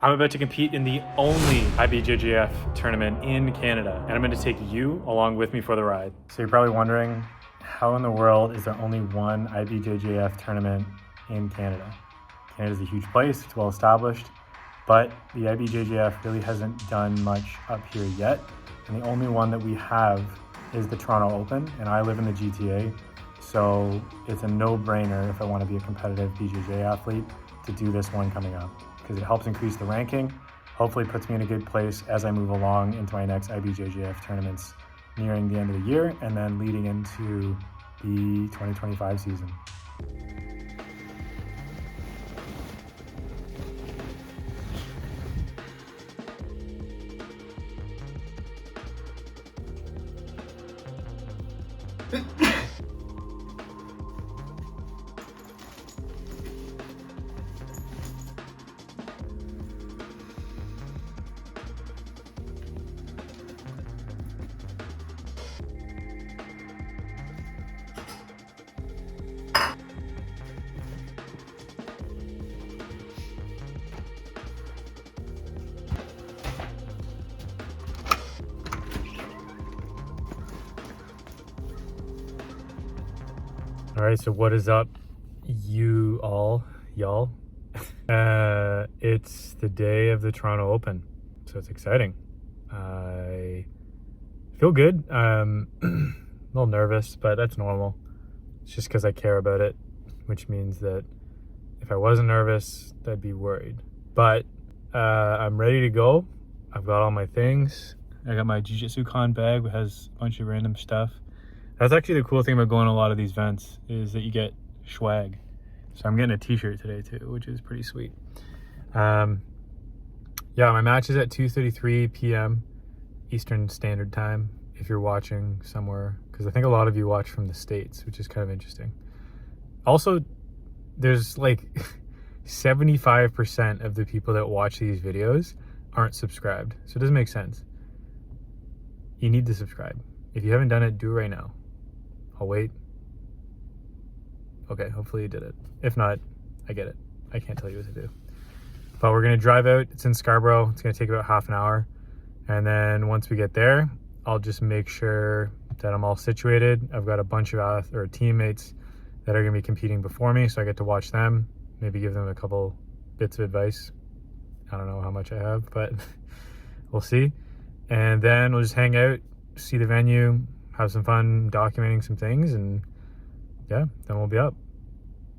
I'm about to compete in the only IBJJF tournament in Canada, and I'm going to take you along with me for the ride. So you're probably wondering, how in the world is there only one IBJJF tournament in Canada? Canada's a huge place, it's well established, but the IBJJF really hasn't done much up here yet, and the only one that we have is the Toronto Open, and I live in the GTA, so it's a no-brainer if I want to be a competitive BJJ athlete to do this one coming up, because it helps increase the ranking, hopefully puts me in a good place as I move along into my next IBJJF tournaments nearing the end of the year and then leading into the 2025 season. All right, so what is up, y'all? It's the day of the Toronto Open, so it's exciting. I feel good. A little nervous, but that's normal. It's just because I care about it, which means that if I wasn't nervous, I'd be worried. But I'm ready to go. I've got all my things. I got my Jiu-Jitsu Con bag, which has a bunch of random stuff. That's actually the cool thing about going to a lot of these events is that you get swag. So I'm getting a t-shirt today too, which is pretty sweet. Yeah, my match is at 2:33 p.m. Eastern Standard Time if you're watching somewhere, because I think a lot of you watch from the States, which is kind of interesting. Also, there's like 75% of the people that watch these videos aren't subscribed. So it doesn't make sense. You need to subscribe. If you haven't done it, do it right now. I'll wait. Okay, hopefully you did it. If not, I get it. I can't tell you what to do. But we're gonna drive out. It's in Scarborough. It's gonna take about half an hour. And then once we get there, I'll just make sure that I'm all situated. I've got a bunch of teammates that are gonna be competing before me, so I get to watch them, maybe give them a couple bits of advice. I don't know how much I have, but we'll see. And then we'll just hang out, see the venue, have some fun documenting some things, and yeah, then we'll be up.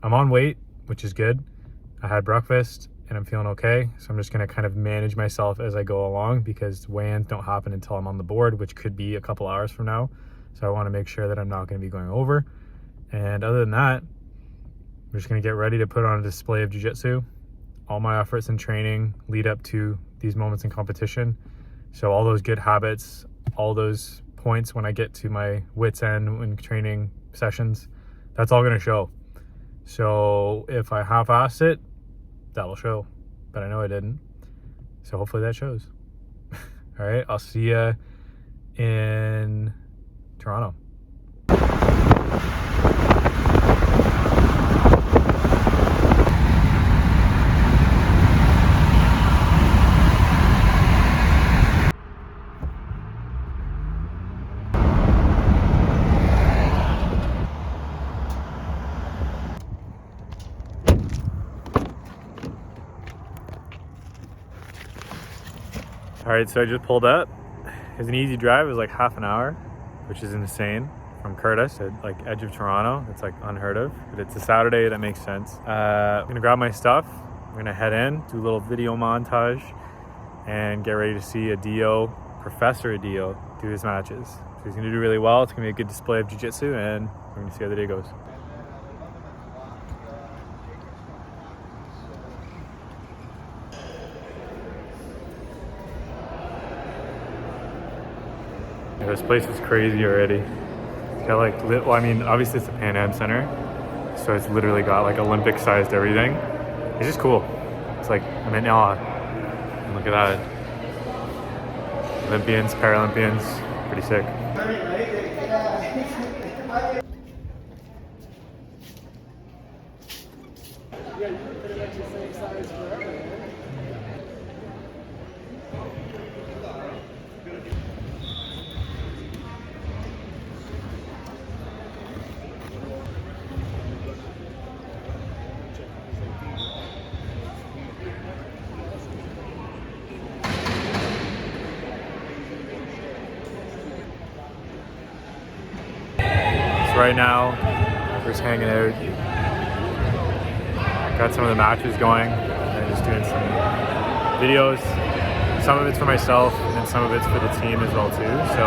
I'm on weight, which is good. I had breakfast and I'm feeling okay, so I'm just gonna kind of manage myself as I go along because weigh-ins don't happen until I'm on the board, which could be a couple hours from now. So I wanna make sure that I'm not gonna be going over. And other than that, we're just gonna get ready to put on a display of jiu-jitsu. All my efforts and training lead up to these moments in competition. So all those good habits, all those points when I get to my wit's end in training sessions, that's all gonna show. So if I half-assed it, that'll show, but I know I didn't. So hopefully that shows. All right, I'll see ya in Toronto. All right, so I just pulled up. It was an easy drive. It was like half an hour, which is insane, from Curtis at like edge of Toronto. It's like unheard of, but it's a Saturday. That makes sense. I'm gonna grab my stuff. I'm gonna head in, do a little video montage, and get ready to see Professor Adio, do his matches. So he's gonna do really well. It's gonna be a good display of jiu-jitsu, and we're gonna see how the day goes. Yeah, this place is crazy already. It's got like, well, I mean, obviously it's the Pan Am Center, so it's literally got like Olympic-sized everything. It's just cool. It's like, I'm in awe. And look at that. Olympians, Paralympians, pretty sick. So right now, we're just hanging out. Got some of the matches going and just doing some videos. Some of it's for myself and some of it's for the team as well too. So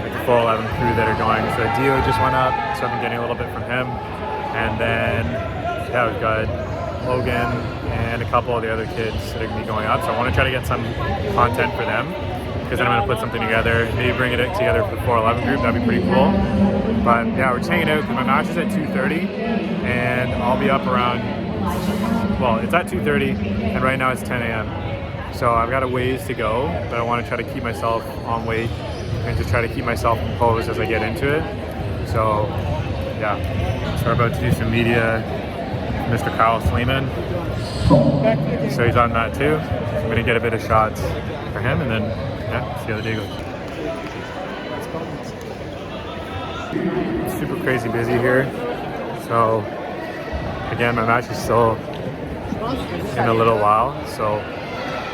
like the 411 crew that are going. So Dio just went up, so I've been getting a little bit from him. And then, yeah, we've got Logan and a couple of the other kids that are gonna be going up. So I want to try to get some content for them, because then I'm gonna put something together, maybe bring it together for the 411 group. That'd be pretty cool. But yeah, we're just hanging out because my match is at 2:30 and I'll be up around, well, it's at 2:30 and right now it's 10 a.m. So I've got a ways to go, but I want to try to keep myself on weight and just try to keep myself composed as I get into it. So yeah, so we're about to do some media. Mr. Kyle Sleeman, so he's on that too. I'm gonna get a bit of shots for him and then yeah, see how the day goes. It's super crazy busy here. So again, my match is still in a little while. So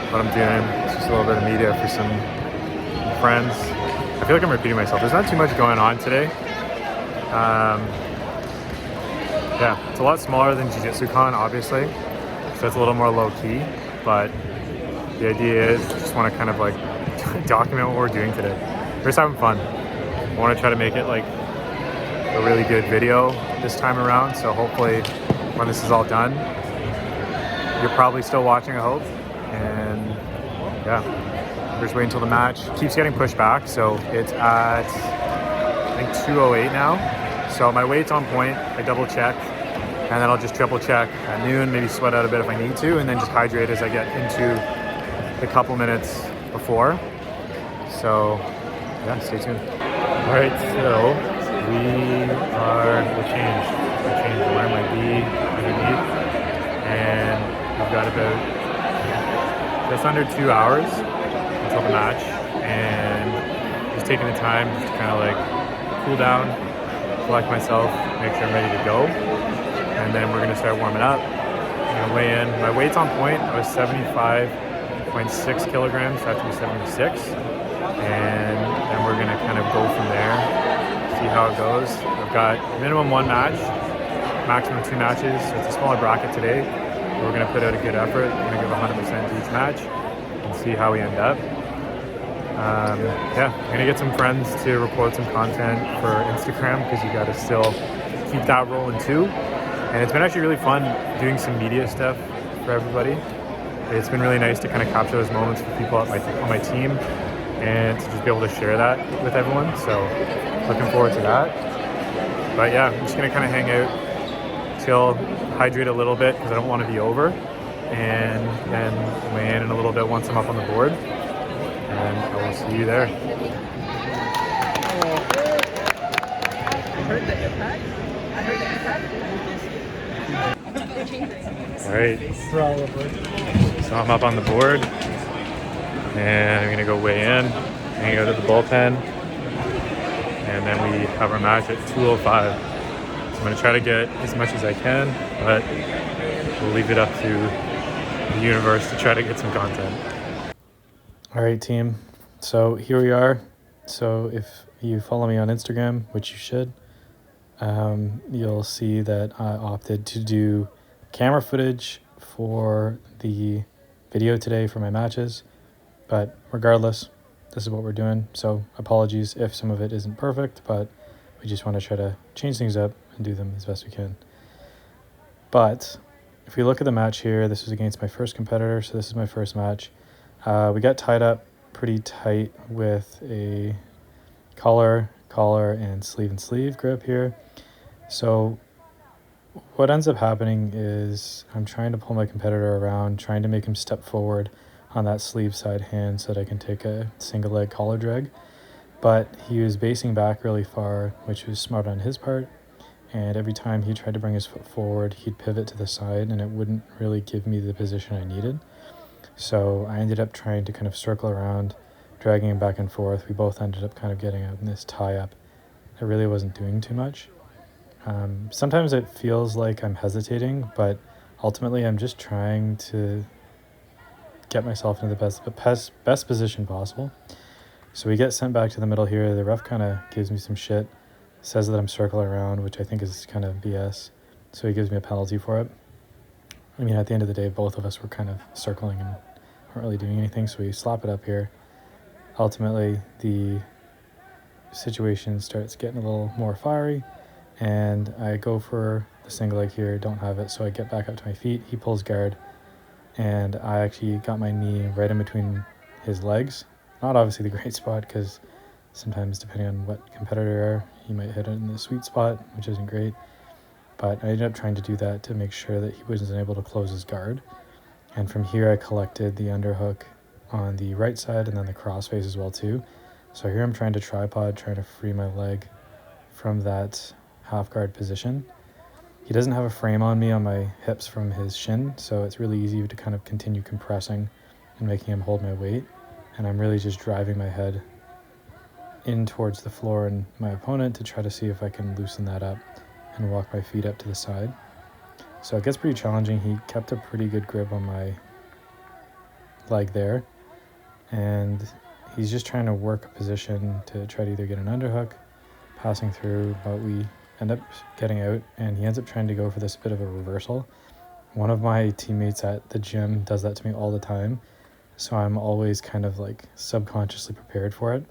what I'm doing is just a little bit of media for some friends. I feel like I'm repeating myself. There's not too much going on today. Yeah, it's a lot smaller than Jiu-Jitsu Con, obviously. So it's a little more low key, but the idea is just want to kind of like document what we're doing today. We're just having fun. I want to try to make it like a really good video this time around. So hopefully when this is all done, you're probably still watching, I hope. And yeah, we're just waiting until the match keeps getting pushed back. So it's at, I think 2:08 now. So my weight's on point. I double check and then I'll just triple check at noon, maybe sweat out a bit if I need to, and then just hydrate as I get into the couple minutes before. So yeah, stay tuned. All right, so we're changed. I changed where my B underneath, and we've got about just under 2 hours until the match, and just taking the time just to kind of like cool down, collect myself, make sure I'm ready to go, and then we're gonna start warming up. I'm gonna weigh in. My weight's on point. I was 75.6 kilograms, so I have to be 76, and then we're gonna kind of go from there, see how it goes. I've got minimum 1 match, maximum 2 matches. So it's a smaller bracket today. We're gonna put out a good effort. We're gonna give 100% to each match and see how we end up. Yeah, I'm gonna get some friends to record some content for Instagram, because you gotta still keep that rolling too. And it's been actually really fun doing some media stuff for everybody. It's been really nice to kind of capture those moments for people on my team and to just be able to share that with everyone. So looking forward to that. But yeah, I'm just gonna kind of hang out till, hydrate a little bit because I don't want to be over, and then weigh in a little bit once I'm up on the board. And I will see you there. All right. So I'm up on the board, and I'm gonna go weigh in. I'm gonna go to the bullpen, and then we have our match at 2:05. So I'm gonna try to get as much as I can, but we'll leave it up to the universe to try to get some content. All right, team. So here we are. So if you follow me on Instagram, which you should, you'll see that I opted to do camera footage for the video today for my matches. But regardless, this is what we're doing. So apologies if some of it isn't perfect, but we just want to try to change things up and do them as best we can. But if we look at the match here, this was against my first competitor, so this is my first match. We got tied up pretty tight with a collar, and sleeve grip here. So what ends up happening is I'm trying to pull my competitor around, trying to make him step forward on that sleeve side hand so that I can take a single leg collar drag. But he was basing back really far, which was smart on his part. And every time he tried to bring his foot forward, he'd pivot to the side and it wouldn't really give me the position I needed. So I ended up trying to kind of circle around, dragging him back and forth. We both ended up kind of getting in this tie-up that really wasn't doing too much. Sometimes it feels like I'm hesitating, but ultimately I'm just trying to get myself into the best position possible. So we get sent back to the middle here. The ref kind of gives me some shit, says that I'm circling around, which I think is kind of BS. So he gives me a penalty for it. I mean, at the end of the day, both of us were kind of circling and weren't really doing anything. So we slap it up here. Ultimately, the situation starts getting a little more fiery, and I go for the single leg here, don't have it, so I get back up to my feet. He pulls guard, and I actually got my knee right in between his legs. Not obviously the great spot, because sometimes depending on what competitor you are, you might hit it in the sweet spot, which isn't great. But I ended up trying to do that to make sure that he wasn't able to close his guard. And from here, I collected the underhook on the right side and then the crossface as well too. So here I'm trying to tripod, trying to free my leg from that half guard position. He doesn't have a frame on me on my hips from his shin, so it's really easy to kind of continue compressing and making him hold my weight. And I'm really just driving my head in towards the floor and my opponent to try to see if I can loosen that up and walk my feet up to the side. So it gets pretty challenging. He kept a pretty good grip on my leg there, and he's just trying to work a position to try to either get an underhook, passing through, but we end up getting out, and he ends up trying to go for this bit of a reversal. One of my teammates at the gym does that to me all the time, so I'm always kind of like subconsciously prepared for it.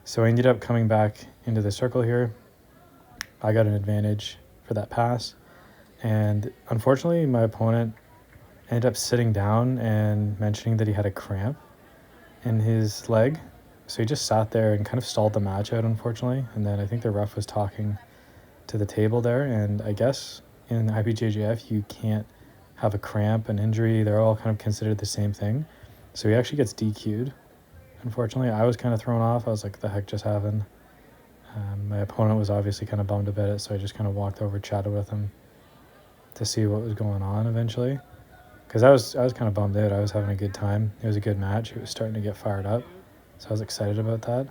So I ended up coming back into the circle here. I got an advantage for that pass, and unfortunately my opponent ended up sitting down and mentioning that he had a cramp in his leg. So he just sat there and kind of stalled the match out, unfortunately. And then I think the ref was talking to the table there, and I guess in IBJJF you can't have a cramp, an injury, they're all kind of considered the same thing. So he actually gets DQ'd. Unfortunately, I was kind of thrown off. I was like, the heck just happened? My opponent was obviously kind of bummed about it, so I just kind of walked over, chatted with him to see what was going on eventually. Because I was kind of bummed out. I was having a good time. It was a good match. It was starting to get fired up, so I was excited about that.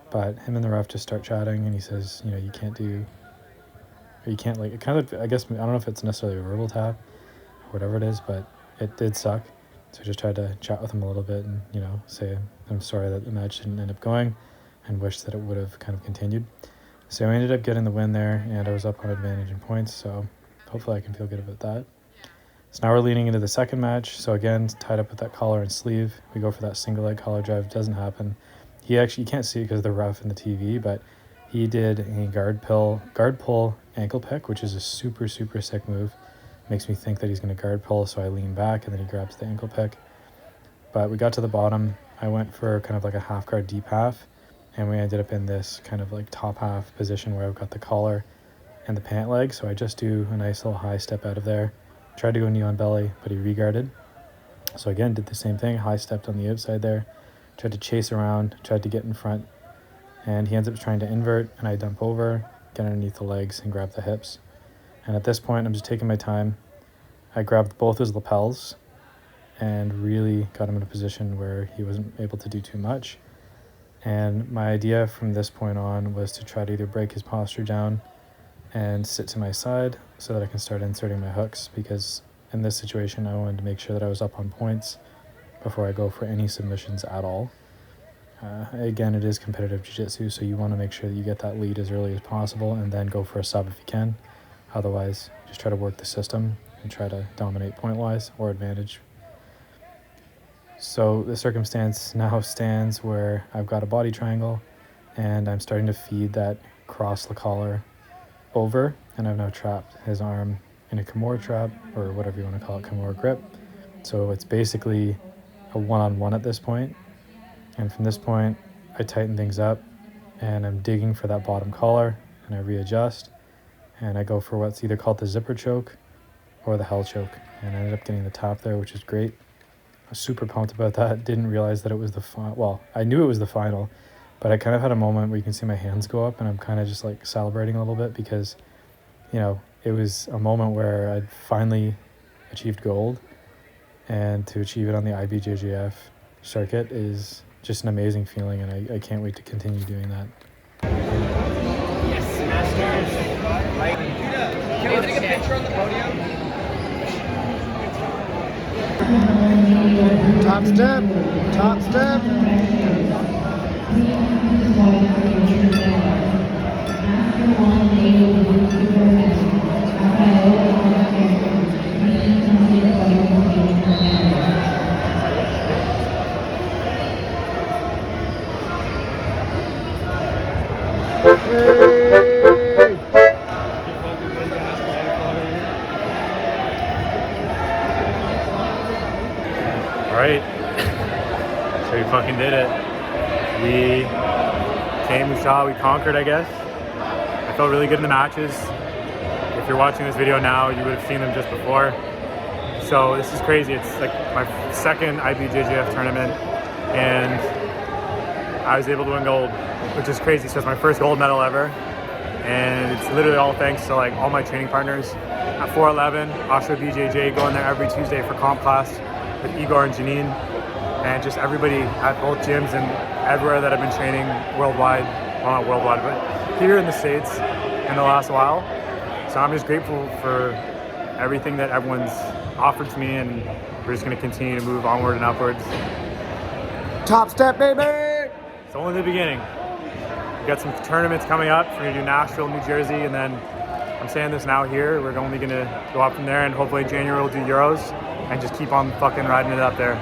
But him and the ref just start chatting, and he says, you know, you can't do, or you can't, like, it kind of, I guess, I don't know if it's necessarily a verbal tap or whatever it is, but it did suck. So I just tried to chat with him a little bit and, you know, say I'm sorry that the match didn't end up going and wish that it would have kind of continued. So I ended up getting the win there, and I was up on advantage in points, so hopefully I can feel good about that. So now we're leaning into the second match. So again, tied up with that collar and sleeve. We go for that single leg collar drive. Doesn't happen. He actually, you can't see it because of the ref and the TV, but he did a guard pull ankle pick, which is a super, super sick move. Makes me think that he's going to guard pull, so I lean back and then he grabs the ankle pick. But we got to the bottom. I went for kind of like a half guard deep half, and we ended up in this kind of like top half position where I've got the collar and the pant leg. So I just do a nice little high step out of there. Tried to go knee on belly, but he reguarded. So again, did the same thing, high stepped on the outside there. Tried to chase around, tried to get in front, and he ends up trying to invert, and I dump over, get underneath the legs and grab the hips. And at this point, I'm just taking my time. I grabbed both his lapels and really got him in a position where he wasn't able to do too much. And my idea from this point on was to try to either break his posture down and sit to my side so that I can start inserting my hooks, because in this situation I wanted to make sure that I was up on points before I go for any submissions at all. Again, it is competitive jiu-jitsu, so you want to make sure that you get that lead as early as possible and then go for a sub if you can. Otherwise, just try to work the system and try to dominate point-wise or advantage. So the circumstance now stands where I've got a body triangle and I'm starting to feed that cross the collar over, and I've now trapped his arm in a Kimura trap, or whatever you want to call it, Kimura grip. So it's basically a one-on-one at this point. And from this point, I tighten things up and I'm digging for that bottom collar, and I readjust and I go for what's either called the zipper choke or the hell choke. And I ended up getting the top there, which is great. I was super pumped about that. Didn't realize that it was the final. Well, I knew it was the final, but I kind of had a moment where you can see my hands go up and I'm kind of just like celebrating a little bit because, you know, it was a moment where I'd finally achieved gold, and to achieve it on the IBJJF circuit is just an amazing feeling, and I can't wait to continue doing that. Yes, masters. Can we take a picture on the podium? Top step, top step. Alright, so we fucking did it. We came, we saw, we conquered, I guess. I felt really good in the matches. If you're watching this video now, you would have seen them just before. So this is crazy. It's like my second IBJJF tournament, and I was able to win gold, which is crazy. So it's my first gold medal ever, and it's literally all thanks to like all my training partners at 411, Oshawa BJJ, going there every Tuesday for comp class with Igor and Janine, and just everybody at both gyms and everywhere that I've been training worldwide. Well, not worldwide, but here in the States in the last while. So I'm just grateful for everything that everyone's offered to me, and we're just going to continue to move onward and upwards. Top step, baby! It's only the beginning. We've got some tournaments coming up. We're going to do Nashville, New Jersey, and then I'm saying this now here, we're only going to go up from there, and hopefully in January we'll do Euros and just keep on fucking riding it up there.